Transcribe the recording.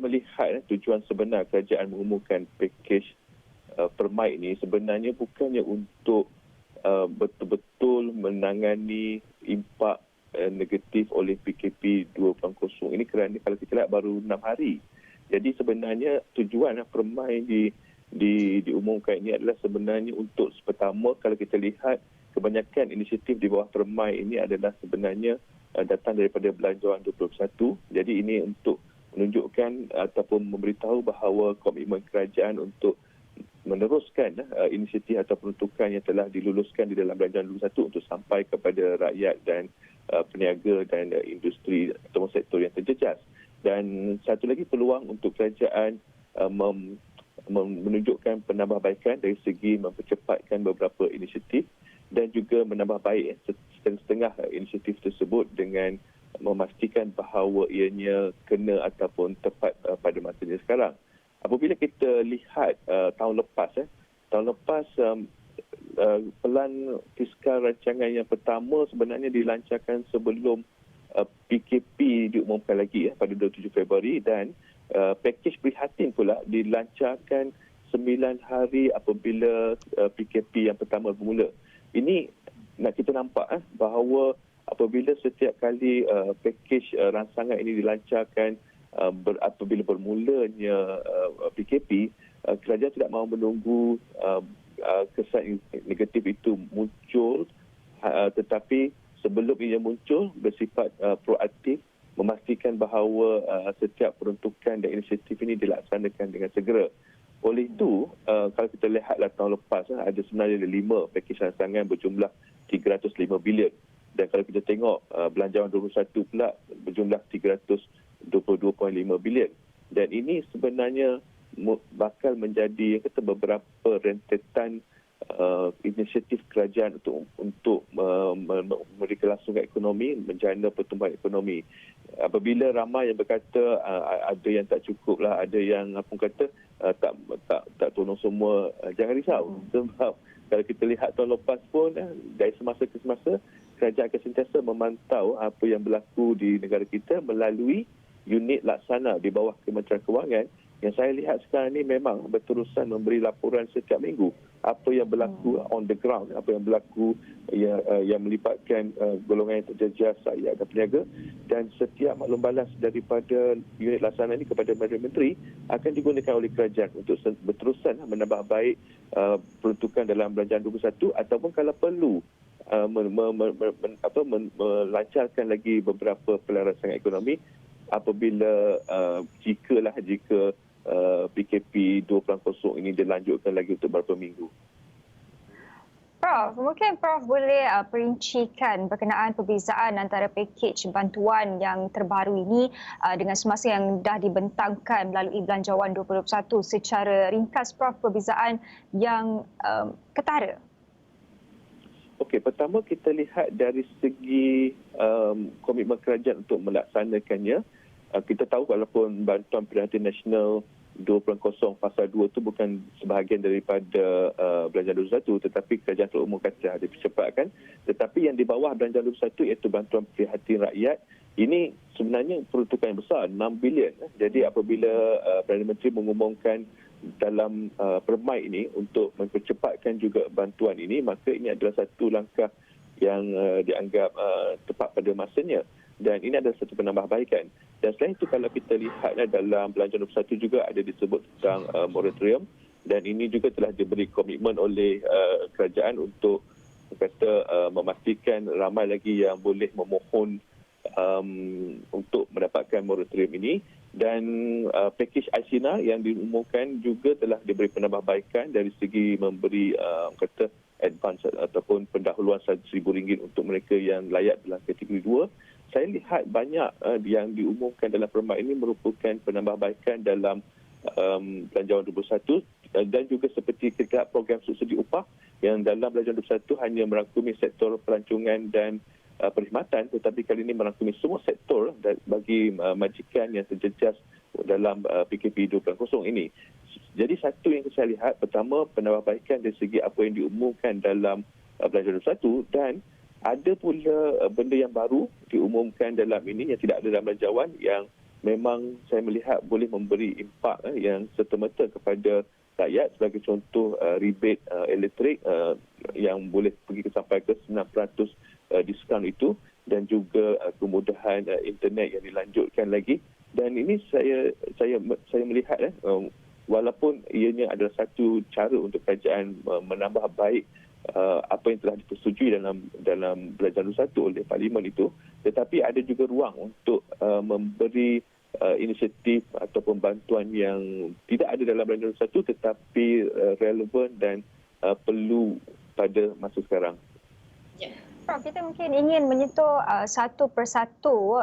melihat tujuan sebenar kerajaan mengumumkan pakej permai ini sebenarnya bukannya untuk betul-betul menangani impak negatif oleh PKP 2.0. Ini kerana kalau kita lihat baru 6 hari. Jadi sebenarnya tujuan permai diumumkan ini adalah sebenarnya untuk pertama, kalau kita lihat kebanyakan inisiatif di bawah permai ini adalah sebenarnya datang daripada Belanjawan 2021. Jadi ini untuk menunjukkan ataupun memberitahu bahawa komitmen kerajaan untuk meneruskan inisiatif atau peruntukan yang telah diluluskan di dalam Belanjawan 2021 untuk sampai kepada rakyat dan peniaga dan industri atau sektor yang terjejas. Dan satu lagi peluang untuk kerajaan menunjukkan penambahbaikan dari segi mempercepatkan beberapa inisiatif dan juga menambah baik setengah inisiatif tersebut dengan memastikan bahawa ianya kena ataupun tepat pada masanya sekarang. Apabila kita lihat tahun lepas pelan fiskal rancangan yang pertama sebenarnya dilancarkan sebelum PKP diumumkan lagi pada 27 Februari dan pakej prihatin pula dilancarkan 9 hari apabila PKP yang pertama bermula. Ini nak kita nampak bahawa apabila setiap kali pakej rancangan ini dilancarkan apabila bermulanya PKP, kerajaan tidak mahu menunggu kesan negatif itu muncul, tetapi sebelum ia muncul bersifat proaktif memastikan bahawa setiap peruntukan dan inisiatif ini dilaksanakan dengan segera. Oleh itu, kalau kita lihatlah tahun lepas, ada sebenarnya 5 pakej rancangan berjumlah 305 bilion. Dan kalau kita tengok Belanjawan 2021 pula berjumlah 322.5 bilion. Dan ini sebenarnya bakal menjadi beberapa rentetan inisiatif kerajaan untuk memberi kelangsungan ekonomi, menjana pertumbuhan ekonomi. Apabila ramai yang berkata ada yang tak cukup lah, ada yang tak tolong semua, jangan risau. Sebab kalau kita lihat tahun lepas pun dari semasa ke semasa kerajaan akan sentiasa memantau apa yang berlaku di negara kita melalui unit laksana di bawah Kementerian Kewangan. Yang saya lihat sekarang ini memang berterusan memberi laporan setiap minggu apa yang berlaku on the ground, apa yang berlaku yang melibatkan golongan yang terjejas, rakyat dan peniaga, dan setiap maklum balas daripada unit laksana ini kepada Menteri akan digunakan oleh kerajaan untuk berterusan menambah baik peruntukan dalam Belanjawan 21 ataupun kalau perlu melancarkan lagi beberapa pelancaran ekonomi apabila jika PKP 2.0 ini dilanjutkan lagi untuk beberapa minggu. Prof, mungkin Prof boleh perincikan berkenaan perbezaan antara pakej bantuan yang terbaru ini dengan semasa yang dah dibentangkan melalui Belanjawan 2021 secara ringkas, Prof, perbezaan yang ketara. Okey, pertama kita lihat dari segi komitmen kerajaan untuk melaksanakannya. Kita tahu walaupun bantuan prihatin nasional 2.0 fasa 2 itu bukan sebahagian daripada Belanjawan 2021, tetapi kerajaan telah umumkan telah dipercepatkan. Tetapi yang di bawah Belanjawan 2021 iaitu bantuan prihatin rakyat, ini sebenarnya peruntukan yang besar, 6 bilion. Jadi apabila Perdana Menteri mengumumkan dalam permai ini untuk mempercepatkan juga bantuan ini, maka ini adalah satu langkah yang dianggap tepat pada masanya. Dan ini adalah satu penambahbaikan. Dan selain itu kalau kita lihat dalam Belanjawan 21 juga ada disebut tentang moratorium, dan ini juga telah diberi komitmen oleh kerajaan untuk memastikan ramai lagi yang boleh memohon untuk mendapatkan moratorium ini. Dan pakej Aisina yang diumumkan juga telah diberi penambahbaikan dari segi memberi advance ataupun pendahuluan RM1,000 untuk mereka yang layak dalam kategori 2. Saya lihat banyak yang diumumkan dalam permai ini merupakan penambahbaikan dalam Belanjawan 2021 dan juga seperti kita program subsidi upah yang dalam Belanjawan 2021 hanya merangkumi sektor pelancongan dan perkhidmatan, tetapi kali ini merangkumi semua sektor bagi majikan yang terjejas dalam PKP 2.0 ini. Jadi satu yang saya lihat, pertama penambahbaikan dari segi apa yang diumumkan dalam Belanjawan 2021, dan ada pula benda yang baru diumumkan dalam ini yang tidak ada dalam belanjawan, yang memang saya melihat boleh memberi impak yang serta-merta kepada rakyat, sebagai contoh rebate elektrik yang boleh pergi sampai ke 9% diskaun itu, dan juga kemudahan internet yang dilanjutkan lagi. Dan ini saya melihat walaupun ianya adalah satu cara untuk kerajaan menambah baik apa yang telah dipersetujui dalam Belanjawan 1 oleh Parlimen itu, tetapi ada juga ruang untuk memberi inisiatif ataupun bantuan yang tidak ada dalam Belanjawan 1 tetapi relevan dan perlu pada masa sekarang. Prof, kita mungkin ingin menyentuh satu persatu